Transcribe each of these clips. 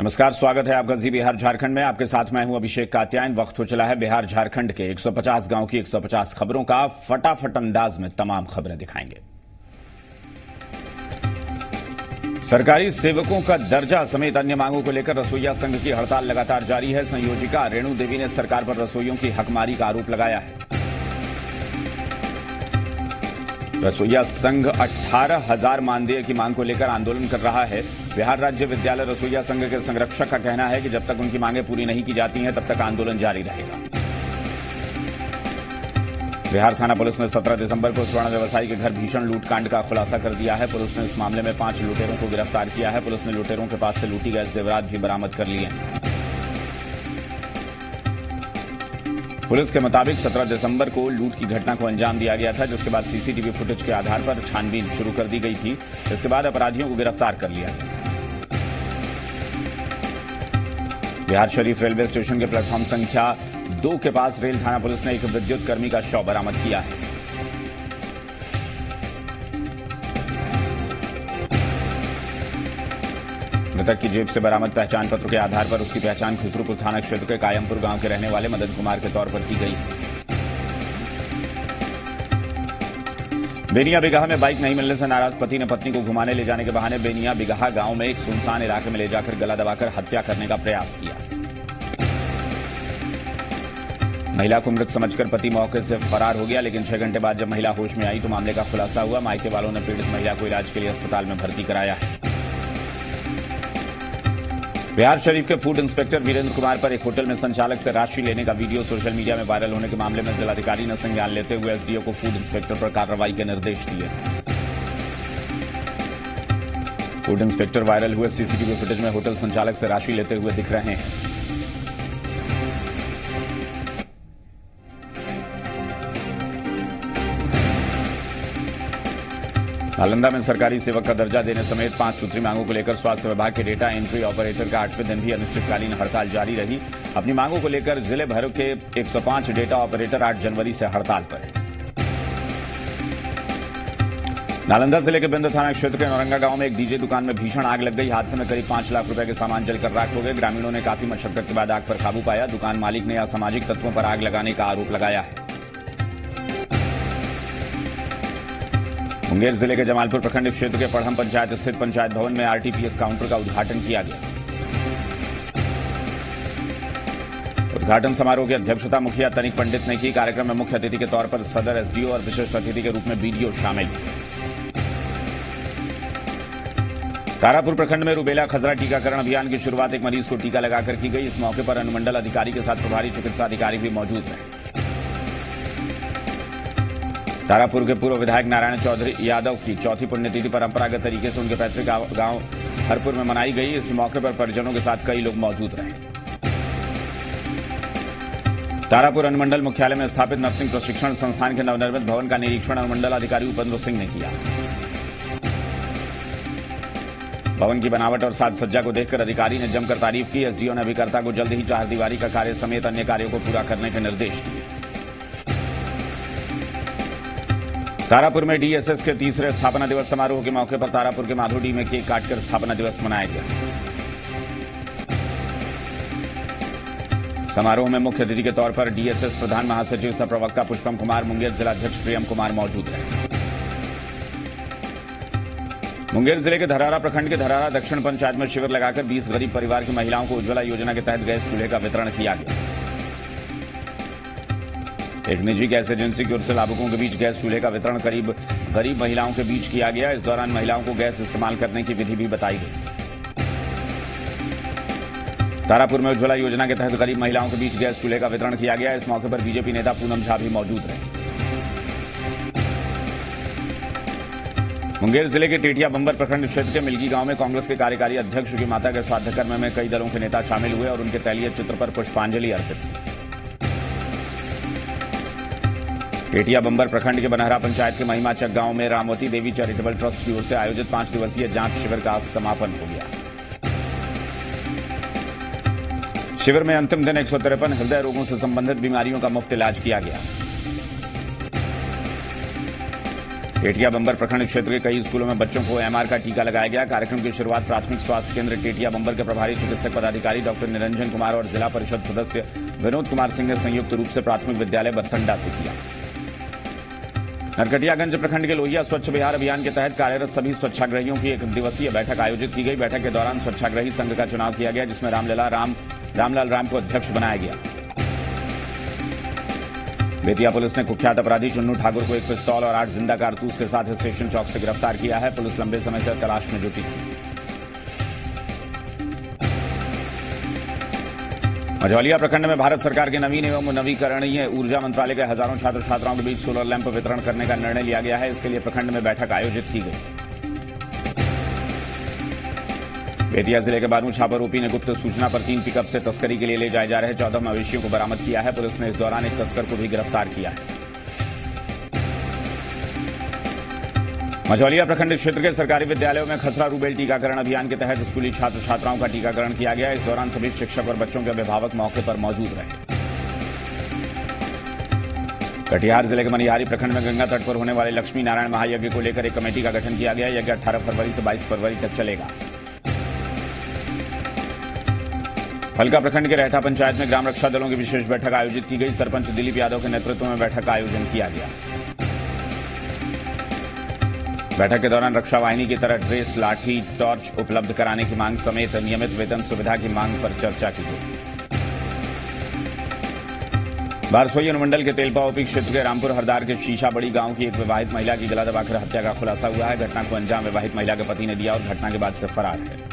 नमस्कार, स्वागत है आपका जी बिहार झारखंड में। आपके साथ मैं हूं अभिषेक कात्यायन। वक्त हो चला है बिहार झारखंड के 150 गांव की 150 खबरों का। फटाफट अंदाज में तमाम खबरें दिखाएंगे। सरकारी सेवकों का दर्जा समेत अन्य मांगों को लेकर रसोइया संघ की हड़ताल लगातार जारी है। संयोजिका रेणु देवी ने सरकार पर रसोइयों की हकमारी का आरोप लगाया है। रसोइया संघ 18,000 मानदेय की मांग को लेकर आंदोलन कर रहा है। बिहार राज्य विद्यालय रसोइया संघ के संरक्षक का कहना है कि जब तक उनकी मांगें पूरी नहीं की जाती हैं तब तक आंदोलन जारी रहेगा। बिहार थाना पुलिस ने 17 दिसंबर को स्वर्ण व्यवसायी के घर भीषण लूटकांड का खुलासा कर दिया है। पुलिस ने इस मामले में 5 लुटेरों को गिरफ्तार किया है। पुलिस ने लुटेरों के पास से लूटी गए जेवरात भी बरामद कर लिए हैं। पुलिस के मुताबिक 17 दिसंबर को लूट की घटना को अंजाम दिया गया था, जिसके बाद सीसीटीवी फुटेज के आधार पर छानबीन शुरू कर दी गई थी। इसके बाद अपराधियों को गिरफ्तार कर लिया गया। बिहार शरीफ रेलवे स्टेशन के प्लेटफॉर्म संख्या 2 के पास रेल थाना पुलिस ने एक विद्युत कर्मी का शव बरामद किया है। मृतक की जेब से बरामद पहचान पत्र के आधार पर उसकी पहचान खुसरूपुर थाना क्षेत्र के कायमपुर गांव के रहने वाले मदन कुमार के तौर पर की गई। बेनिया बिगहा में बाइक नहीं मिलने से नाराज पति ने पत्नी को घुमाने ले जाने के बहाने बेनिया बिगहा गांव में एक सुनसान इलाके में ले जाकर गला दबाकर हत्या करने का प्रयास किया। महिला को मृत समझकर पति मौके से फरार हो गया, लेकिन 6 घंटे बाद जब महिला होश में आई तो मामले का खुलासा हुआ। मायके वालों ने पीड़ित महिला को इलाज के लिए अस्पताल में भर्ती कराया है। बिहार शरीफ के फूड इंस्पेक्टर वीरेंद्र कुमार पर एक होटल में संचालक से राशि लेने का वीडियो सोशल मीडिया में वायरल होने के मामले में जिलाधिकारी ने संज्ञान लेते हुए एसडीओ को फूड इंस्पेक्टर पर कार्रवाई के निर्देश दिए। फूड इंस्पेक्टर वायरल हुए सीसीटीवी फुटेज में होटल संचालक से राशि लेते हुए दिख रहे हैं। नालंदा में सरकारी सेवक का दर्जा देने समेत 5 सूत्री मांगों को लेकर स्वास्थ्य विभाग के डेटा एंट्री ऑपरेटर का 8वें दिन भी अनिश्चितकालीन हड़ताल जारी रही। अपनी मांगों को लेकर जिले भर के 105 डेटा ऑपरेटर 8 जनवरी से हड़ताल पर हैं। नालंदा जिले के बिंद थाना क्षेत्र के नौरंगा गांव में एक डीजे दुकान में भीषण आग लग गई। हादसे में करीब 5 लाख रुपए के सामान जलकर राख हो गए। ग्रामीणों ने काफी मशक्कत के बाद आग पर काबू पाया। दुकान मालिक ने असामाजिक तत्वों पर आग लगाने का आरोप लगाया है। मुंगेर जिले के जमालपुर प्रखंड क्षेत्र के पढ़म पंचायत स्थित पंचायत भवन में आरटीपीएस काउंटर का उद्घाटन किया गया। उद्घाटन समारोह की अध्यक्षता मुखिया तनिक पंडित ने की। कार्यक्रम में मुख्य अतिथि के तौर पर सदर एसडीओ और विशिष्ट अतिथि के रूप में बीडीओ शामिल हुए। तारापुर प्रखंड में रूबेला खसरा टीकाकरण अभियान की शुरुआत एक मरीज को टीका लगाकर की गई। इस मौके पर अनुमंडल अधिकारी के साथ प्रभारी चिकित्सा अधिकारी भी मौजूद रहे। तारापुर के पूर्व विधायक नारायण चौधरी यादव की चौथी पुण्यतिथि परंपरागत तरीके से उनके पैतृक गांव हरपुर में मनाई गई। इस मौके पर परिजनों के साथ कई लोग मौजूद रहे। तारापुर अनुमंडल मुख्यालय में स्थापित नर्सिंग प्रशिक्षण संस्थान के नवनिर्मित भवन का निरीक्षण अनुमंडल अधिकारी उपेंद्र सिंह ने किया। भवन की बनावट और साज सज्जा को देखकर अधिकारी ने जमकर तारीफ की। एसडीओ ने अभिकर्ता को जल्द ही चारदीवारी का कार्य समेत अन्य कार्यों को पूरा करने के निर्देश दिए। तारापुर में डीएसएस के 3रे स्थापना दिवस समारोह के मौके पर तारापुर के माधोडी में केक काटकर स्थापना दिवस मनाया गया। समारोह में मुख्य अतिथि के तौर पर डीएसएस प्रधान महासचिव सह प्रवक्ता पुष्पम कुमार, मुंगेर जिलाध्यक्ष प्रियम कुमार मौजूद रहे। मुंगेर जिले के धरारा प्रखंड के धरारा दक्षिण पंचायत में शिविर लगाकर 20 गरीब परिवार की महिलाओं को उज्ज्वला योजना के तहत गैस चूल्हे का वितरण किया गया। एक निजी गैस एजेंसी की ओर से लाभुकों के बीच गैस चूल्हे का वितरण गरीब महिलाओं के बीच किया गया। इस दौरान महिलाओं को गैस इस्तेमाल करने की विधि भी बताई गई। तारापुर में उज्ज्वला योजना के तहत गरीब महिलाओं के बीच गैस चूल्हे का वितरण किया गया। इस मौके पर बीजेपी नेता पूनम झा भी मौजूद रहे। मुंगेर जिले के टेटिया बंबर प्रखंड क्षेत्र के मिल्की गांव में कांग्रेस के कार्यकारी अध्यक्ष की माता के श्राद्ध कर्म में कई दलों के नेता शामिल हुए और उनके तैलीय चित्र पर पुष्पांजलि अर्पित की। टेटिया बंबर प्रखंड के बनहरा पंचायत के महिमाचक गांव में रामवती देवी चैरिटेबल ट्रस्ट की ओर से आयोजित 5 दिवसीय जांच शिविर का समापन हो गया। शिविर में अंतिम दिन 153 हृदय रोगों से संबंधित बीमारियों का मुफ्त इलाज किया गया। टेटिया बंबर प्रखंड क्षेत्र के कई स्कूलों में बच्चों को एमआर का टीका लगाया गया। कार्यक्रम की शुरुआत प्राथमिक स्वास्थ्य केंद्र टेटिया बंबर के प्रभारी चिकित्सक पदाधिकारी डॉक्टर निरंजन कुमार और जिला परिषद सदस्य विनोद कुमार सिंह ने संयुक्त रूप से प्राथमिक विद्यालय बरसंडा से किया। नरकटियागंज प्रखंड के लोहिया स्वच्छ बिहार अभियान के तहत कार्यरत सभी स्वच्छाग्रहियों की एक दिवसीय बैठक आयोजित की गई। बैठक के दौरान स्वच्छाग्रही संघ का चुनाव किया गया, जिसमें रामलाल राम को अध्यक्ष बनाया गया। बेतिया पुलिस ने कुख्यात अपराधी चुन्नू ठाकुर को एक पिस्तौल और 8 जिंदा कारतूस के साथ स्टेशन चौक से गिरफ्तार किया है। पुलिस लंबे समय से तलाश में जुटी थी। मझौलिया प्रखंड में भारत सरकार के नवीन एवं नवीकरणीय ऊर्जा मंत्रालय के हजारों छात्र छात्राओं के बीच सोलर लैंप वितरण करने का निर्णय लिया गया है। इसके लिए प्रखंड में बैठक आयोजित की गई। बेतिया जिले के बानू छापारोपी ने गुप्त सूचना पर 3 पिकअप से तस्करी के लिए ले जाए जा रहे 14 मवेशियों को बरामद किया है। पुलिस ने इस दौरान एक तस्कर को भी गिरफ्तार किया है। मझौलिया प्रखंड क्षेत्र के सरकारी विद्यालयों में खसरा रूबेल टीकाकरण अभियान के तहत स्कूली छात्र छात्राओं का टीकाकरण किया गया। इस दौरान सभी शिक्षक और बच्चों के अभिभावक मौके पर मौजूद रहे। कटिहार जिले के मनिहारी प्रखंड में गंगा तट पर होने वाले लक्ष्मी नारायण महायज्ञ को लेकर एक कमेटी का गठन किया गया। यज्ञ 18 फरवरी से 22 फरवरी तक चलेगा। फलका प्रखंड के रहटा पंचायत में ग्राम रक्षा दलों की विशेष बैठक आयोजित की गई। सरपंच दिलीप यादव के नेतृत्व में बैठक का आयोजन किया गया। बैठक के दौरान रक्षा वाहिनी की तरह ड्रेस, लाठी, टॉर्च उपलब्ध कराने की मांग समेत नियमित वेतन सुविधा की मांग पर चर्चा की गई। बारसोई अनुमंडल के तेलपा ओपी क्षेत्र के रामपुर हरदार के शीशाबड़ी गांव की एक विवाहित महिला की गला दबाकर हत्या का खुलासा हुआ है। घटना को अंजाम विवाहित महिला के पति ने दिया और घटना के बाद से फरार है।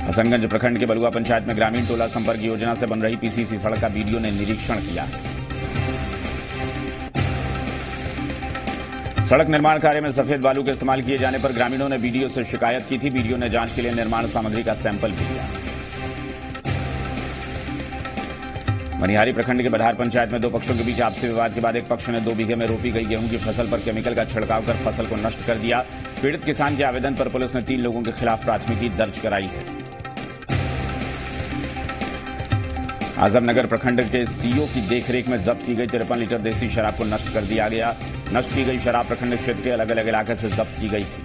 हसनगंज प्रखंड के बलुआ पंचायत में ग्रामीण टोला संपर्क योजना से बन रही पीसीसी सड़क का बीडीओ ने निरीक्षण किया है। सड़क निर्माण कार्य में सफेद बालू के इस्तेमाल किए जाने पर ग्रामीणों ने बीडीओ से शिकायत की थी। बीडीओ ने जांच के लिए निर्माण सामग्री का सैंपल भी लिया। मनिहारी प्रखंड के बधार पंचायत में 2 पक्षों के बीच आपसी विवाद के बाद एक पक्ष ने 2 बीघे में रोपी गई गेहूं की फसल पर केमिकल का छिड़काव कर फसल को नष्ट कर दिया। पीड़ित किसान के आवेदन पर पुलिस ने 3 लोगों के खिलाफ प्राथमिकी दर्ज कराई है। आजमनगर प्रखंड के सीओ की देखरेख में जब्त की गई 53 लीटर देसी शराब को नष्ट कर दिया गया। नष्ट की गई शराब प्रखंड क्षेत्र के अलग अलग इलाके से जब्त की गई थी।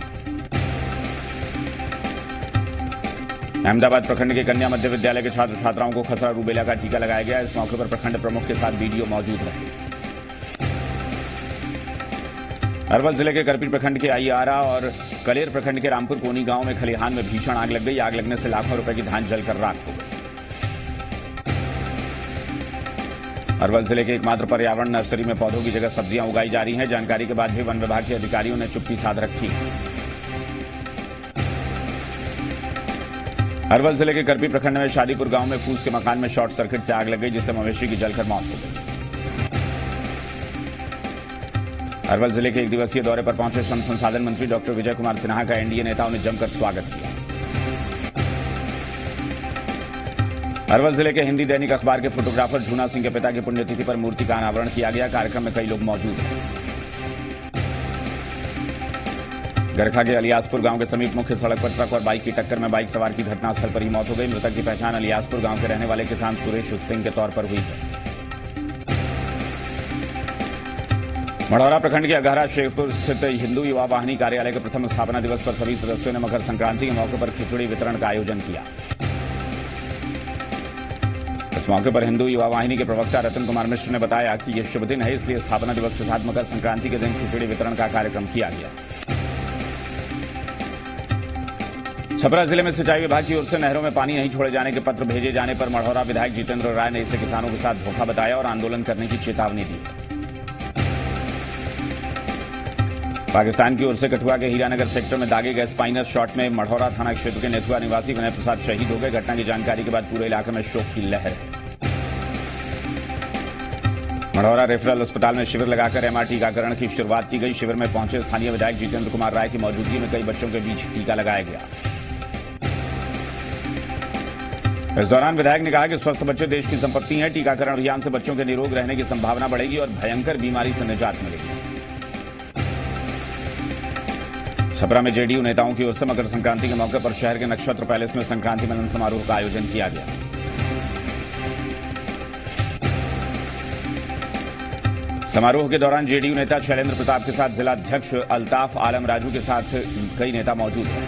अहमदाबाद प्रखंड के कन्या मध्य विद्यालय के छात्र छात्राओं को खसरा रूबेला का टीका लगाया गया। इस मौके पर प्रखंड प्रमुख के साथ बीडीओ मौजूद रहे। अरवल जिले के करपी प्रखंड के आईआरा और कलेर प्रखंड के रामपुर कोनी गांव में खलिहान में भीषण आग लग गई। आग लगने से लाखों रुपए की धान जलकर राख हो गई। अरवल जिले के एकमात्र पर्यावरण नर्सरी में पौधों की जगह सब्जियां उगाई जा रही हैं। जानकारी के बाद भी वन विभाग के अधिकारियों ने चुप्पी साध रखी। अरवल जिले के करपी प्रखंड में शादीपुर गांव में फूस के मकान में शॉर्ट सर्किट से आग लग गई, जिससे मवेशी की जलकर मौत हो गई। अरवल जिले के 1 दिवसीय दौरे पर पहुंचे श्रम संसाधन मंत्री डॉक्टर विजय कुमार सिन्हा का एनडीए नेताओं ने जमकर स्वागत किया। अरवल जिले के हिंदी दैनिक अखबार के फोटोग्राफर झूना सिंह के पिता की पुण्यतिथि पर मूर्ति का अनावरण किया गया। कार्यक्रम में कई लोग मौजूद हैं। गरखा के अलियासपुर गांव के समीप मुख्य सड़क पर ट्रक और बाइक की टक्कर में बाइक सवार की घटनास्थल पर ही मौत हो गई। मृतक की पहचान अलियासपुर गांव के रहने वाले किसान सुरेश सिंह के तौर पर हुई है। मढ़ौरा प्रखंड के अगहरा शेखपुर स्थित हिंदू युवा वाहिनी कार्यालय के प्रथम स्थापना दिवस पर सभी सदस्यों ने मकर संक्रांति के मौके पर खिचड़ी वितरण का आयोजन किया। इस मौके पर हिंदू युवा वाहिनी के प्रवक्ता रतन कुमार मिश्र ने बताया कि यह शुभ दिन है, इसलिए स्थापना दिवस के साथ मकर संक्रांति के दिन खिचड़ी वितरण का कार्यक्रम किया गया। छपरा जिले में सिंचाई विभाग की ओर से नहरों में पानी नहीं छोड़े जाने के पत्र भेजे जाने पर मढ़ौरा विधायक जितेंद्र राय ने इसे किसानों के साथ धोखा बताया और आंदोलन करने की चेतावनी दी। पाकिस्तान की ओर से कठुआ के हीरानगर सेक्टर में दागे गए स्पाइनर शॉट में मढ़ौरा थाना क्षेत्र के नेथुआ निवासी विनय प्रसाद शहीद हो गए। घटना की जानकारी के बाद पूरे इलाके में शोक की लहर है। मढ़ौरा रेफरल अस्पताल में शिविर लगाकर एमआर टीकाकरण की शुरुआत की गई। शिविर में पहुंचे स्थानीय विधायक जितेंद्र कुमार राय की मौजूदगी में कई बच्चों के बीच टीका लगाया गया। इस दौरान विधायक ने कहा कि स्वस्थ बच्चे देश की संपत्ति हैं। टीकाकरण अभियान से बच्चों के निरोग रहने की संभावना बढ़ेगी और भयंकर बीमारी से निजात मिलेगी। छपरा में जेडीयू नेताओं की ओर से मकर संक्रांति के मौके पर शहर के नक्षत्र पैलेस में संक्रांति मिलन समारोह का आयोजन किया गया। समारोह के दौरान जेडीयू नेता शैलेंद्र प्रताप के साथ जिला अध्यक्ष अल्ताफ आलम राजू के साथ कई नेता मौजूद हैं।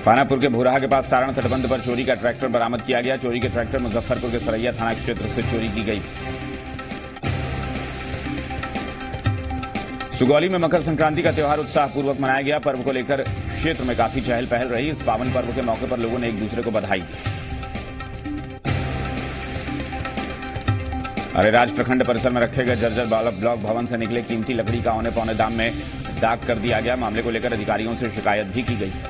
पानापुर के भोराहा के पास सारण तटबंध पर चोरी का ट्रैक्टर बरामद किया गया। चोरी के ट्रैक्टर मुजफ्फरपुर के सरैया थाना क्षेत्र से चोरी की गई। सुगौली में मकर संक्रांति का त्यौहार उत्साहपूर्वक मनाया गया। पर्व को लेकर क्षेत्र में काफी चहल पहल रही। इस पावन पर्व के मौके पर लोगों ने एक दूसरे को बधाई दी। अरेराज प्रखंड परिसर में रखे गए जर्जर ब्लॉक भवन से निकले कीमती लकड़ी का औने पौने दाम में दाग कर दिया गया। मामले को लेकर अधिकारियों से शिकायत भी की गई है।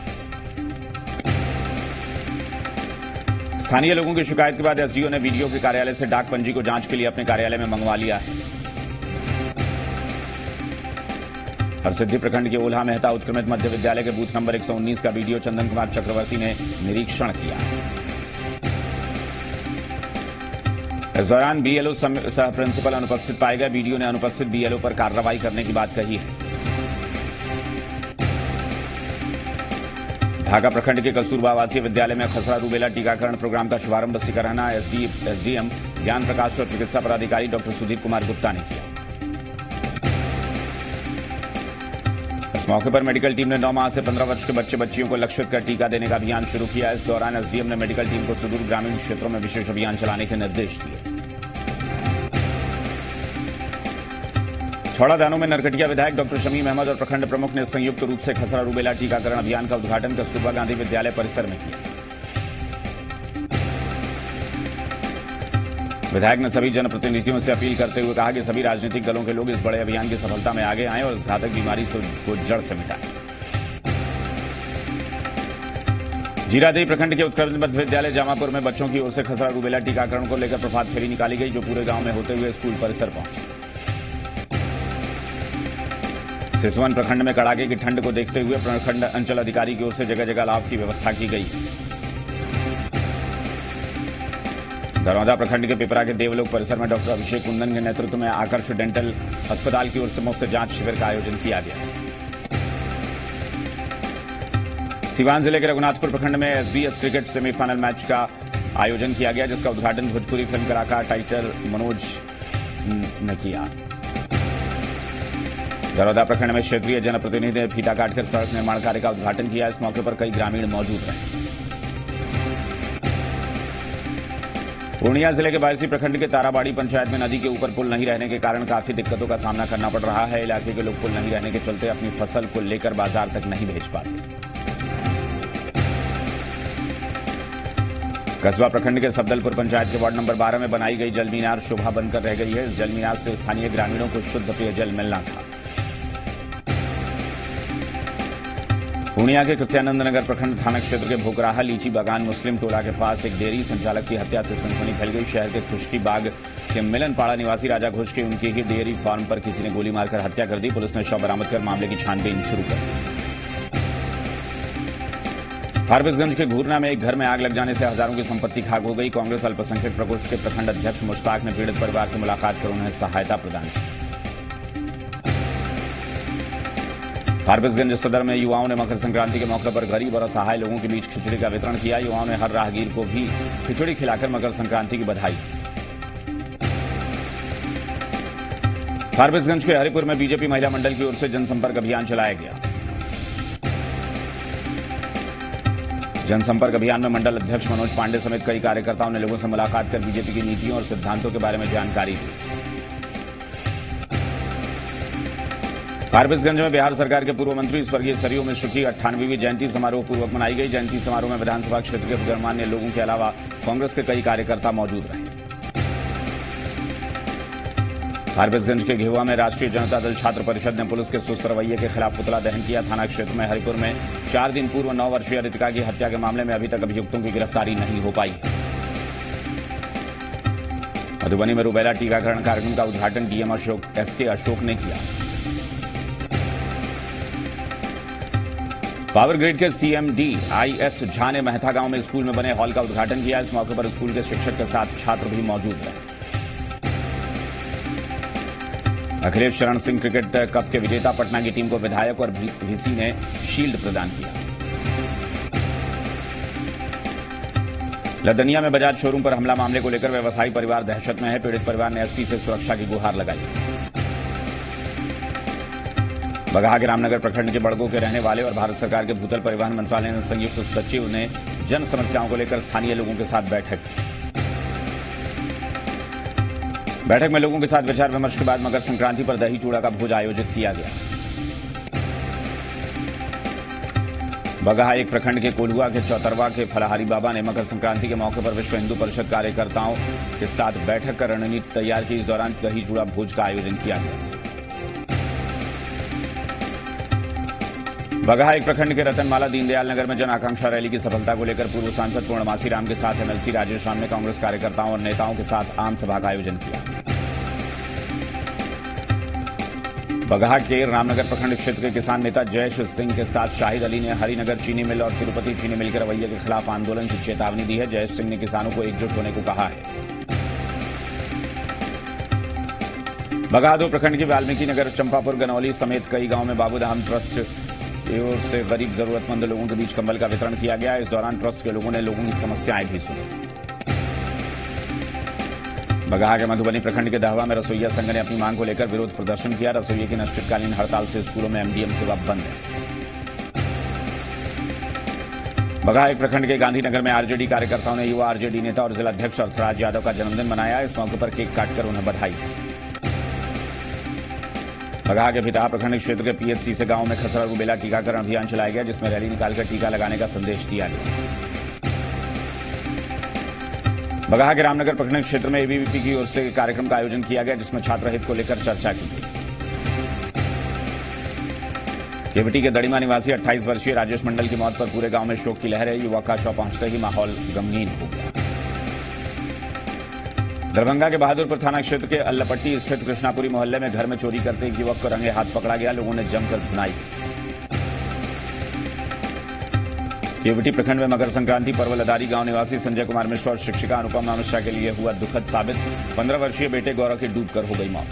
स्थानीय लोगों की शिकायत के बाद एसडीओ ने बीडीओ के कार्यालय से डाक पंजी को जांच के लिए अपने कार्यालय में मंगवा लिया है। हरसिद्धि प्रखंड के ओल्हा मेहता उत्क्रमित मध्य विद्यालय के बूथ नंबर 119 का बीडीओ चंदन कुमार चक्रवर्ती ने निरीक्षण किया। इस दौरान बीएलओ सह प्रिंसिपल अनुपस्थित पाए गए। बीडीओ ने अनुपस्थित बीएलओ पर कार्रवाई करने की बात कही है। ढाका प्रखंड के कस्तूरबा आवासीय विद्यालय में खसरा रूबेला टीकाकरण प्रोग्राम का शुभारंभ सिकरहना एसडीएम ज्ञान प्रकाश और चिकित्सा पदाधिकारी डॉक्टर सुधीर कुमार गुप्ता ने किया। इस मौके पर मेडिकल टीम ने 9 माह से 15 वर्ष के बच्चे बच्चियों को लक्षित कर टीका देने का अभियान शुरू किया। इस दौरान एसडीएम ने मेडिकल टीम को सुदूर ग्रामीण क्षेत्रों में विशेष अभियान चलाने के निर्देश दिए। छौड़ादानो में नरकटिया विधायक डॉक्टर शमीम अहमद और प्रखंड प्रमुख ने संयुक्त रूप से खसरा रूबेला टीकाकरण अभियान का उद्घाटन कस्तूरबा गांधी विद्यालय परिसर में किया। विधायक ने सभी जनप्रतिनिधियों से अपील करते हुए कहा कि सभी राजनीतिक दलों के लोग इस बड़े अभियान की सफलता में आगे आएं और इस घातक बीमारी को जड़ से मिटाएं। जीरादेई प्रखंड के उत्कृष्ट मध्य विद्यालय जामापुर में बच्चों की ओर से खसरा रूबेला टीकाकरण को लेकर प्रभात फेरी निकाली गई, जो पूरे गांव में होते हुए स्कूल परिसर पहुंची। सिसवन प्रखंड में कड़ाके की ठंड को देखते हुए प्रखंड अंचल अधिकारी की ओर से जगह जगह अलाव की व्यवस्था की गई। दरौदा प्रखंड के पिपरा के देवलोक परिसर में डॉक्टर अभिषेक कुंदन के नेतृत्व में आकर्ष डेंटल अस्पताल की ओर से मुफ्त जांच शिविर का आयोजन किया गया। सीवान जिले के रघुनाथपुर प्रखंड में एसबीएस क्रिकेट सेमीफाइनल मैच का आयोजन किया गया, जिसका उद्घाटन भोजपुरी फिल्म कलाकार टाइटर मनोज ने किया। दरौदा प्रखंड में क्षेत्रीय जनप्रतिनिधि ने फीता काटकर सड़क निर्माण कार्य का उद्घाटन किया। इस मौके पर कई ग्रामीण मौजूद रहे। पूर्णिया जिले के बायसी प्रखंड के ताराबाड़ी पंचायत में नदी के ऊपर पुल नहीं रहने के कारण काफी दिक्कतों का सामना करना पड़ रहा है। इलाके के लोग पुल नहीं रहने के चलते अपनी फसल को लेकर बाजार तक नहीं भेज पाते। कस्बा प्रखंड के सफदलपुर पंचायत के वार्ड नंबर 12 में बनाई गई जल मीनार शोभा बनकर रह गई है। इस जल मीनार से स्थानीय ग्रामीणों को शुद्ध पेयजल मिलना था। पूर्णिया के कृत्यानंद नगर प्रखंड थाना क्षेत्र के भोकराहा लीची बागान मुस्लिम टोला के पास एक डेयरी संचालक की हत्या से सनसनी फैल गई। शहर के खुश्की बाग के मिलनपाड़ा निवासी राजा घोष की उनके ही डेयरी फार्म पर किसी ने गोली मारकर हत्या कर दी। पुलिस ने शव बरामद कर मामले की छानबीन शुरू कर दी। फारबिसगंज के घूरना में एक घर में आग लग जाने से हजारों की संपत्ति खाक हो गई। कांग्रेस अल्पसंख्यक प्रकोष्ठ के प्रखंड अध्यक्ष मुश्ताक ने पीड़ित परिवार से मुलाकात कर उन्हें सहायता प्रदान की। फारबिसगंज सदर में युवाओं ने मकर संक्रांति के मौके पर गरीब और असहाय लोगों के बीच खिचड़ी का वितरण किया। युवाओं ने हर राहगीर को भी खिचड़ी खिलाकर मकर संक्रांति की बधाई। फारबिसगंज के हरिपुर में बीजेपी महिला मंडल की ओर से जनसंपर्क अभियान चलाया गया। जनसंपर्क अभियान में मंडल अध्यक्ष मनोज पांडे समेत कई कार्यकर्ताओं ने लोगों से मुलाकात कर बीजेपी की नीतियों और सिद्धांतों के बारे में जानकारी दी। फारबिसगंज में बिहार सरकार के पूर्व मंत्री स्वर्गीय सरयू मिश्र की 98वीं जयंती समारोह पूर्वक मनाई गई। जयंती समारोह में विधानसभा क्षेत्र के गणमान्य लोगों के अलावा कांग्रेस के कई कार्यकर्ता मौजूद रहे। फारबिसगंज के घेवा में राष्ट्रीय जनता दल छात्र परिषद ने पुलिस के सुस्त रवैये के खिलाफ पुतला दहन किया। थाना क्षेत्र में हरिपुर में 4 दिन पूर्व 9 वर्षीय रितिका की हत्या के मामले में अभी तक अभियुक्तों की गिरफ्तारी नहीं हो पाई है। मधुबनी में रूबेला टीकाकरण कार्यक्रम का उद्घाटन डीएम एसके अशोक ने किया। पावर ग्रिड के सीएमडी आईएस झा ने महथा गांव में स्कूल में बने हॉल का उद्घाटन किया। इस मौके पर स्कूल के शिक्षक के साथ छात्र भी मौजूद रहे। अखिलेश शरण सिंह क्रिकेट कप के विजेता पटना की टीम को विधायक और वीसी ने शील्ड प्रदान किया। लदनिया में बजाज शोरूम पर हमला मामले को लेकर व्यवसायी परिवार दहशत में है। पीड़ित परिवार ने एसपी से सुरक्षा की गुहार लगाई। बगहा के रामनगर प्रखंड के बड़गों के रहने वाले और भारत सरकार के भूतल परिवहन मंत्रालय में संयुक्त सचिव ने जन समस्याओं को लेकर स्थानीय लोगों के साथ बैठक में लोगों के साथ विचार विमर्श के बाद मकर संक्रांति पर दही चूड़ा का भोज आयोजित किया गया। बगहा एक प्रखंड के कोल्हुआ के चौतरवा के फलाहारी बाबा ने मकर संक्रांति के मौके पर विश्व हिंदू परिषद कार्यकर्ताओं के साथ बैठक कर रणनीति तैयार की। इस दौरान दही चूड़ा भोज का आयोजन किया गया। बगहा एक प्रखंड के रतनमाला दीनदयाल नगर में जन आकांक्षा रैली की सफलता को लेकर पूर्व सांसद पूर्णमासी राम के साथ एमएलसी राजेश राम ने कांग्रेस कार्यकर्ताओं और नेताओं के साथ आम सभा का आयोजन किया। बगहा के रामनगर प्रखंड क्षेत्र के किसान नेता जयेश सिंह के साथ शाहिद अली ने हरिनगर चीनी मिल और तिरुपति चीनी मिल के रवैये के खिलाफ आंदोलन की चेतावनी दी है। जयेश सिंह ने किसानों को एकजुट होने को कहा है। बगहा दो प्रखंड के वाल्मीकि नगर, चंपापुर, गनौली समेत कई गांव में बाबूधाम ट्रस्ट की ओर से गरीब जरूरतमंद लोगों के बीच कंबल का वितरण किया गया। इस दौरान ट्रस्ट के लोगों ने लोगों की समस्याएं भी सुनी। बगहा के मधुबनी प्रखंड के दहवा में रसोइया संघ ने अपनी मांग को लेकर विरोध प्रदर्शन किया। रसोइये की अनिश्चितकालीन हड़ताल से स्कूलों में एमडीएम सेवा बंद है। बगहा एक प्रखंड के गांधीनगर में आरजेडी कार्यकर्ताओं ने युवा आरजेडी नेता और जिला अध्यक्ष अर्थराज यादव का जन्मदिन मनाया। इस मौके पर केक काटकर उन्हें बधाई। बगहा के भितहा प्रखंड क्षेत्र के पीएचसी से गांव में खसरा रूबेला टीकाकरण अभियान चलाया गया, जिसमें रैली निकालकर टीका लगाने का संदेश दिया गया। बगहा के रामनगर प्रखंड क्षेत्र में एबीवीपी की ओर से कार्यक्रम का आयोजन किया गया, जिसमें छात्र हित को लेकर चर्चा की गई। केवटी के दड़ीमा निवासी 28 वर्षीय राजेश मंडल की मौत पर पूरे गांव में शोक की लहर है। युवक का शव पहुंचते ही माहौल गमगीन हो गया। दरभंगा के बहादुरपुर थाना क्षेत्र के अल्लापट्टी स्थित कृष्णापुरी मोहल्ले में घर में चोरी करते एक युवक को रंगे हाथ पकड़ा गया। लोगों ने जमकर धुनाई। केवटी प्रखंड में मकर संक्रांति पर्व लदारी गांव निवासी संजय कुमार मिश्र और शिक्षिका अनुपमा मिश्रा के लिए हुआ दुखद साबित। 15 वर्षीय बेटे गौरव की डूबकर हो गई मौत।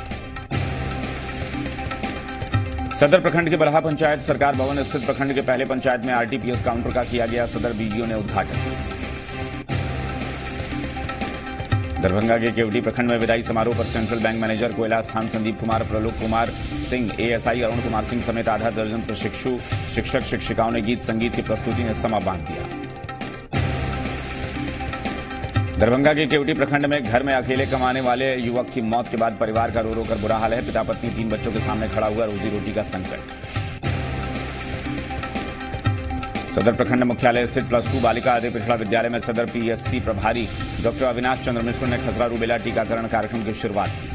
सदर प्रखंड के बलहा पंचायत सरकार भवन स्थित प्रखंड के पहले पंचायत में आरटीपीएस काउंटर का किया गया सदर बीडीओ ने उद्घाटन। दरभंगा के केवटी प्रखंड में विदाई समारोह पर सेंट्रल बैंक मैनेजर कोयला स्थान संदीप कुमार, प्रलोक कुमार सिंह, एएसआई अरुण कुमार सिंह समेत आधा दर्जन प्रशिक्षु शिक्षक शिक्षिकाओं ने गीत संगीत की प्रस्तुति ने समा बांध दिया। दरभंगा के केवटी प्रखंड में घर में अकेले कमाने वाले युवक की मौत के बाद परिवार का रो रो कर बुरा हाल है। पिता पत्नी 3 बच्चों के सामने खड़ा हुआ रोजी रोटी का संकट। सदर प्रखंड मुख्यालय स्थित +2 बालिका आदि पिछड़ा विद्यालय में सदर पीएससी प्रभारी डॉक्टर अविनाश चंद्र मिश्र ने खसरा रूबेला टीकाकरण कार्यक्रम की शुरुआत की।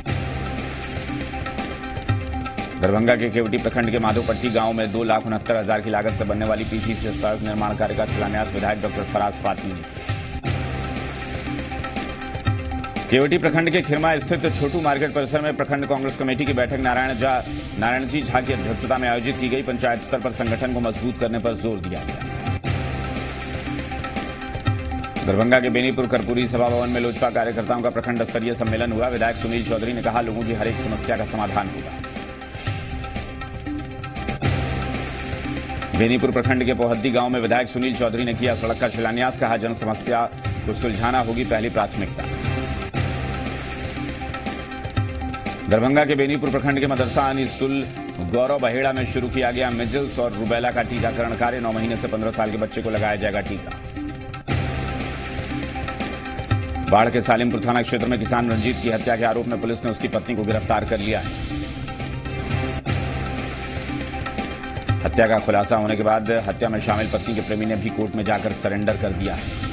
दरभंगा के केवटी प्रखंड के माधोपट्टी गांव में 2,69,000 की लागत से बनने वाली पीसीसी सड़क निर्माण कार्य का शिलान्यास विधायक डॉक्टर फराज फातमी ने किया। केवटी प्रखंड के खिरमा स्थित छोटू मार्केट परिसर में प्रखंड कांग्रेस कमेटी की बैठक नारायण जी झा की अध्यक्षता में आयोजित की गई। पंचायत स्तर पर संगठन को मजबूत करने पर जोर दिया गया। दरभंगा के बेनीपुर कर्पूरी सभा भवन में लोजपा कार्यकर्ताओं का प्रखंड स्तरीय सम्मेलन हुआ। विधायक सुनील चौधरी ने कहा, लोगों की हर एक समस्या का समाधान होगा। बेनीपुर प्रखंड के पोहद्दी गांव में विधायक सुनील चौधरी ने किया सड़क का शिलान्यास। कहा, जन समस्या को सुलझाना होगी पहली प्राथमिकता। दरभंगा के बेनीपुर प्रखंड के मदरसा अनिसुल गौरव बहेड़ा में शुरू किया गया मिजल्स और रूबेला का टीकाकरण कार्य। 9 महीने से 15 साल के बच्चे को लगाया जाएगा टीका। बाढ़ के सालिमपुर थाना क्षेत्र में किसान रंजीत की हत्या के आरोप में पुलिस ने उसकी पत्नी को गिरफ्तार कर लिया है। हत्या का खुलासा होने के बाद हत्या में शामिल पत्नी के प्रेमी ने भी कोर्ट में जाकर सरेंडर कर दिया है।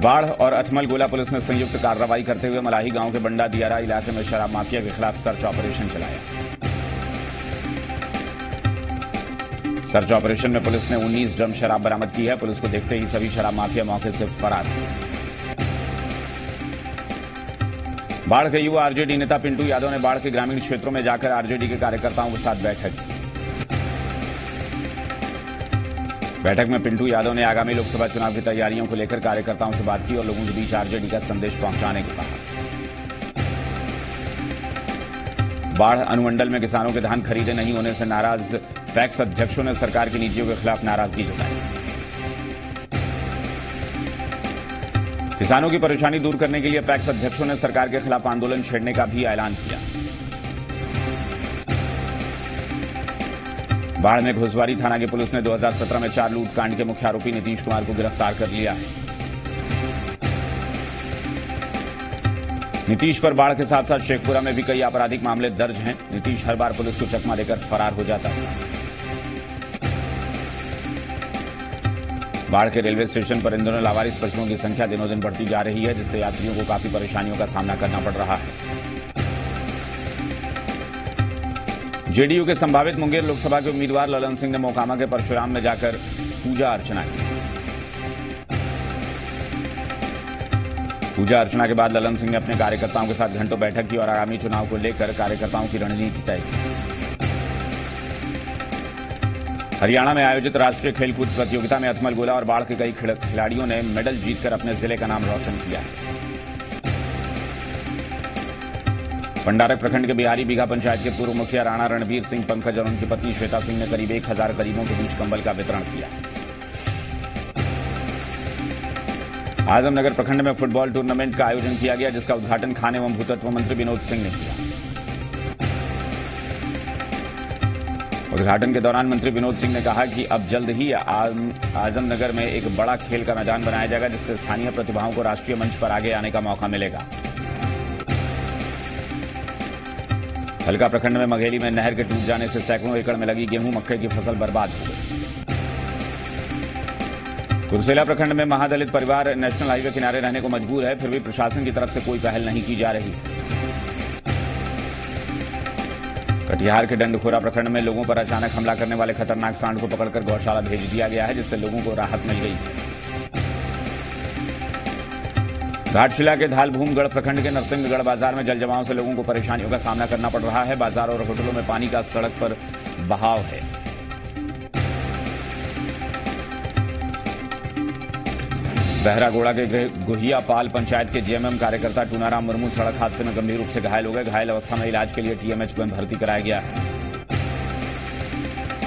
बाढ़ और अथमल गोला पुलिस ने संयुक्त कार्रवाई करते हुए मलाही गांव के बंडा दियारा इलाके में शराब माफिया के खिलाफ सर्च ऑपरेशन चलाया। सर्च ऑपरेशन में पुलिस ने 19 ड्रम शराब बरामद की है। पुलिस को देखते ही सभी शराब माफिया मौके से फरार हुए। बाढ़ के युवा आरजेडी नेता पिंटू यादव ने बाढ़ के ग्रामीण क्षेत्रों में जाकर आरजेडी के कार्यकर्ताओं के साथ बैठक की। बैठक में पिंटू यादव ने आगामी लोकसभा चुनाव की तैयारियों को लेकर कार्यकर्ताओं से बात की और लोगों के बीच आरजेडी का संदेश पहुंचाने को कहा। बाढ़ अनुमंडल में किसानों के धान खरीदे नहीं होने से नाराज पैक्स अध्यक्षों ने सरकार की नीतियों के खिलाफ नाराजगी जताई। किसानों की परेशानी दूर करने के लिए पैक्स अध्यक्षों ने सरकार के खिलाफ आंदोलन छेड़ने का भी ऐलान किया। बाढ़ में घुसवारी थाना की पुलिस ने 2017 में 4 लूट कांड के मुख्य आरोपी नीतीश कुमार को गिरफ्तार कर लिया है। नीतीश पर बाढ़ के साथ साथ शेखपुरा में भी कई आपराधिक मामले दर्ज हैं। नीतीश हर बार पुलिस को चकमा देकर फरार हो जाता है। बाढ़ के रेलवे स्टेशन पर इन दिनों लावारिस पशुओं की संख्या दिनों दिन बढ़ती जा रही है, जिससे यात्रियों को काफी परेशानियों का सामना करना पड़ रहा है। जेडीयू के संभावित मुंगेर लोकसभा के उम्मीदवार ललन सिंह ने मोकामा के परशुराम में जाकर पूजा अर्चना की। पूजा अर्चना के बाद ललन सिंह ने अपने कार्यकर्ताओं के साथ घंटों बैठक की और आगामी चुनाव को लेकर कार्यकर्ताओं की रणनीति तय की। हरियाणा में आयोजित राष्ट्रीय खेलकूद प्रतियोगिता में अथमल गोला और बाढ़ के कई खिलाड़ियों ने मेडल जीतकर अपने जिले का नाम रोशन किया है। पंडारक प्रखंड के बिहारी बीघा पंचायत के पूर्व मुखिया राणा रणबीर सिंह पंकज और उनकी पत्नी श्वेता सिंह ने करीब 1000 गरीबों के बीच कंबल का वितरण किया। आजमनगर प्रखंड में फुटबॉल टूर्नामेंट का आयोजन किया गया, जिसका उद्घाटन खान एवं भूतत्व मंत्री विनोद सिंह ने किया। उद्घाटन के दौरान मंत्री विनोद सिंह ने कहा कि अब जल्द ही आजमनगर में एक बड़ा खेल का मैदान बनाया जाएगा, जिससे स्थानीय प्रतिभाओं को राष्ट्रीय मंच पर आगे आने का मौका मिलेगा। हल्का प्रखंड में मघेली में नहर के टूट जाने से सैकड़ों एकड़ में लगी गेहूं मक्के की फसल बर्बाद हो गई। कुर्सेला प्रखंड में महादलित परिवार नेशनल हाईवे किनारे रहने को मजबूर है, फिर भी प्रशासन की तरफ से कोई पहल नहीं की जा रही। कटिहार के डंडखोरा प्रखंड में लोगों पर अचानक हमला करने वाले खतरनाक सांड को पकड़कर गौशाला भेज दिया गया है, जिससे लोगों को राहत मिल गई। घाटशिला के धालभूमगढ़ प्रखंड के नरसिंहगढ़ बाजार में जल जमाव से लोगों को परेशानियों का सामना करना पड़ रहा है। बाजार और होटलों में पानी का सड़क पर बहाव है। बहरागोड़ा के गुहियापाल पंचायत के जेएमएम कार्यकर्ता टूनाराम मुर्मू सड़क हादसे में गंभीर रूप से घायल हो गए। घायल अवस्था में इलाज के लिए टीएमएच में भर्ती कराया गया है।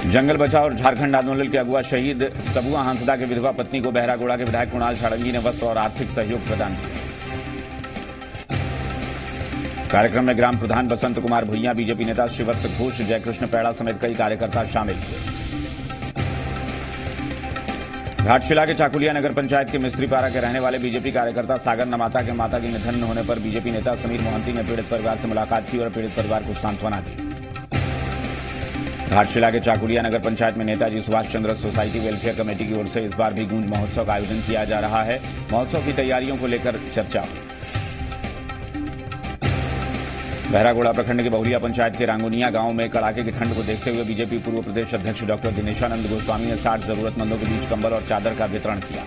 जंगल बचाओ और झारखंड आंदोलन के अगुवा शहीद सबुआ हांसदा के विधवा पत्नी को बहरागोड़ा के विधायक कुणाल सारंगी ने वस्त्र और आर्थिक सहयोग प्रदान किया। कार्यक्रम में ग्राम प्रधान बसंत कुमार भुइया, बीजेपी नेता शिवत्स घोष, जयकृष्ण पैड़ा समेत कई कार्यकर्ता शामिल हुए। घाटशिला के चाकुलिया नगर पंचायत के मिस्त्रीपारा के रहने वाले बीजेपी कार्यकर्ता सागर नमाता के माता के निधन होने पर बीजेपी नेता समीर मोहंती ने पीड़ित परिवार से मुलाकात की और पीड़ित परिवार को सांत्वना दी। घाटशिला के चाकुलिया नगर पंचायत में Netaji Subhash Chandra society welfare committee की ओर से इस बार भी गूंज महोत्सव का आयोजन किया जा रहा है। महोत्सव की तैयारियों को लेकर चर्चा हुई। बहरागोड़ा प्रखंड के बहुलिया पंचायत के रांगुनिया गांव में कड़ाके की ठंड को देखते हुए बीजेपी पूर्व प्रदेश अध्यक्ष डॉक्टर दिनेशानंद गोस्वामी ने 60 जरूरतमंदों के बीच कंबल और चादर का वितरण किया।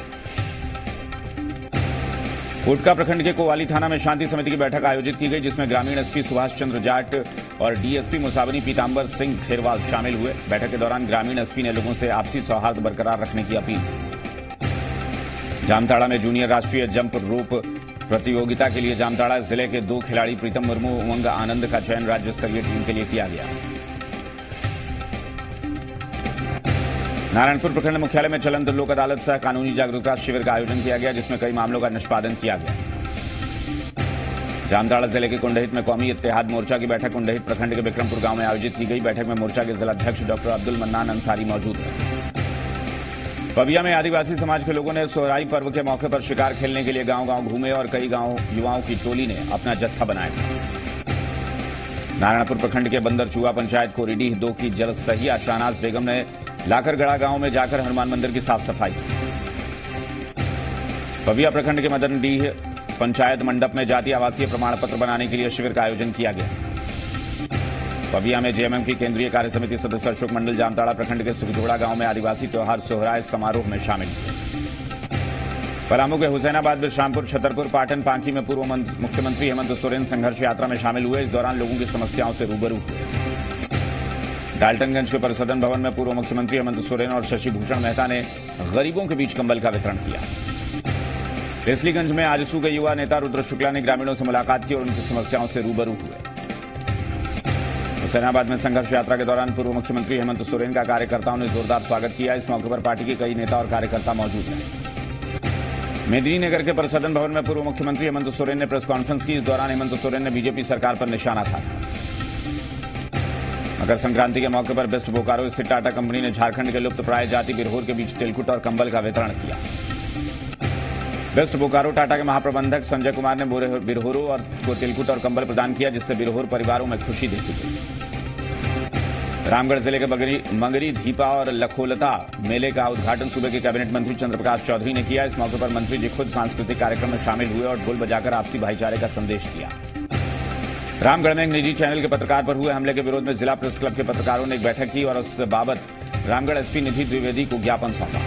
कोटका प्रखंड के कोवाली थाना में शांति समिति की बैठक आयोजित की गई, जिसमें ग्रामीण एसपी सुभाष चंद्र जाट और डीएसपी मुसावनी पीताम्बर सिंह खेरवाल शामिल हुए। बैठक के दौरान ग्रामीण एसपी ने लोगों से आपसी सौहार्द बरकरार रखने की अपील की। जामताड़ा में जूनियर राष्ट्रीय जंप रोप प्रतियोगिता के लिए जामताड़ा जिले के 2 खिलाड़ी प्रीतम मुर्मू उमंग आनंद का चयन राज्य स्तरीय टीम के लिए किया गया। नारायणपुर प्रखंड मुख्यालय में चलंत लोक अदालत सह कानूनी जागरूकता शिविर का आयोजन किया गया, जिसमें कई मामलों का निष्पादन किया गया। जामताड़ा जिले के कुंडहित में कौमी इत्तेहाद मोर्चा की बैठक कुंडहित प्रखंड के विक्रमपुर गांव में आयोजित की गई। बैठक में मोर्चा के जिलाध्यक्ष डॉक्टर अब्दुल मन्नान अंसारी मौजूद रहे। पबिया में आदिवासी समाज के लोगों ने सोहराई पर्व के मौके पर शिकार खेलने के लिए गांव-गांव घूमे और कई गांव युवाओं की टोली ने अपना जत्था बनाया। नारायणपुर प्रखंड के बंदरचुआ पंचायत कोरीडीह 2 की जलसहिया शाहनाज बेगम ने लाकरगढ़ा गांव में जाकर हनुमान मंदिर की साफ सफाई की। पबिया प्रखंड के मदनडीह पंचायत मंडप में जातीय आवासीय प्रमाण पत्र बनाने के लिए शिविर का आयोजन किया गया। पबिया में जेएमएम की केंद्रीय कार्य समिति सदस्य अशोक मंडल जामताड़ा प्रखंड के सुखजोड़ा गांव में आदिवासी त्योहार सोहराय समारोह में शामिल हुए। पलामू के हुसैनाबाद, बिरशामपुर, छतरपुर, पाटन, पांकी में पूर्व मुख्यमंत्री हेमंत सोरेन संघर्ष यात्रा में शामिल हुए। इस दौरान लोगों की समस्याओं से रूबरू हुए। डाल्टनगंज के परिसदन भवन में पूर्व मुख्यमंत्री हेमंत सोरेन और शशि भूषण मेहता ने गरीबों के बीच कंबल का वितरण किया। रेसलीगंज में आजसू के युवा नेता रुद्र शुक्ला ने ग्रामीणों से मुलाकात की और उनकी समस्याओं से रूबरू हुए। हुसैनाबाद में संघर्ष यात्रा के दौरान पूर्व मुख्यमंत्री हेमंत सोरेन का कार्यकर्ताओं ने जोरदार स्वागत किया। इस मौके पर पार्टी के कई नेता और कार्यकर्ता मौजूद रहे। मेदिनीनगर के परिसदन भवन में पूर्व मुख्यमंत्री हेमंत सोरेन ने प्रेस कॉन्फ्रेंस की। इस दौरान हेमंत सोरेन ने बीजेपी सरकार पर निशाना साधा। मकर संक्रांति के मौके पर बेस्ट बोकारो स्थित टाटा कंपनी ने झारखंड के लुप्त प्राय जाति बिरहोर के बीच तिलकुट और कंबल का वितरण किया। बेस्ट बोकारो टाटा के महाप्रबंधक संजय कुमार ने बिरहोरों को तिलकुट और कंबल प्रदान किया, जिससे बिरहोर परिवारों में खुशी देखी गई। रामगढ़ जिले के मंगरी, धीपा और लखोलता मेले का उद्घाटन सूबे के कैबिनेट मंत्री चंद्रप्रकाश चौधरी ने किया। इस मौके पर मंत्री जी खुद सांस्कृतिक कार्यक्रम में शामिल हुए और ढोल बजाकर आपसी भाईचारे का संदेश दिया। रामगढ़ में एक निजी चैनल के पत्रकार पर हुए हमले के विरोध में जिला प्रेस क्लब के पत्रकारों ने एक बैठक की और उस बाबत रामगढ़ एसपी निधि द्विवेदी को ज्ञापन सौंपा।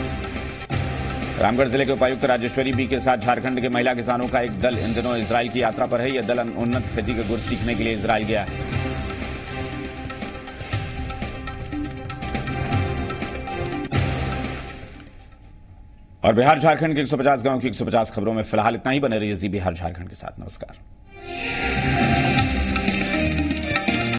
रामगढ़ जिले के उपायुक्त राजेश्वरी बी के साथ झारखंड के महिला किसानों का एक दल इन दिनों इजराइल की यात्रा पर है। यह दल उन्नत खेती के गुर सीखने के लिए इजराइल गया है। और बिहार झारखंड के 150 गांव की 150 खबरों में फिलहाल इतना ही। बने रहिए जी बिहार झारखंड के साथ। नमस्कार।